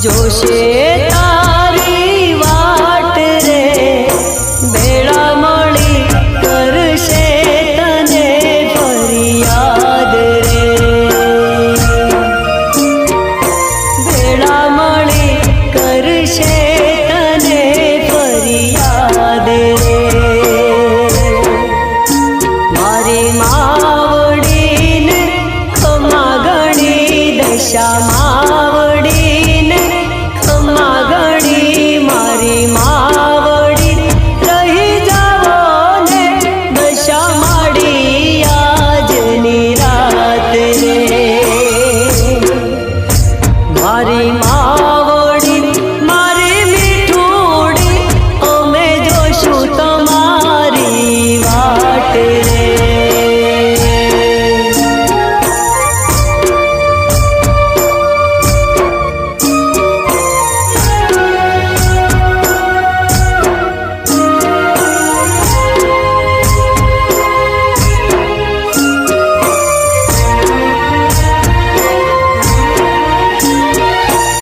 જોશે તારી વાટ રે ભેળા મળી કરશે તને ફરિયાદ રે ભેળા મળી કરશે તને ફરિયાદ રે મારી માવડીને ખમા ગણી દશા માવડીને ખમા ગણી મારી માવડી રહી જાવો ને દશા માડી આજની રાત રે મારી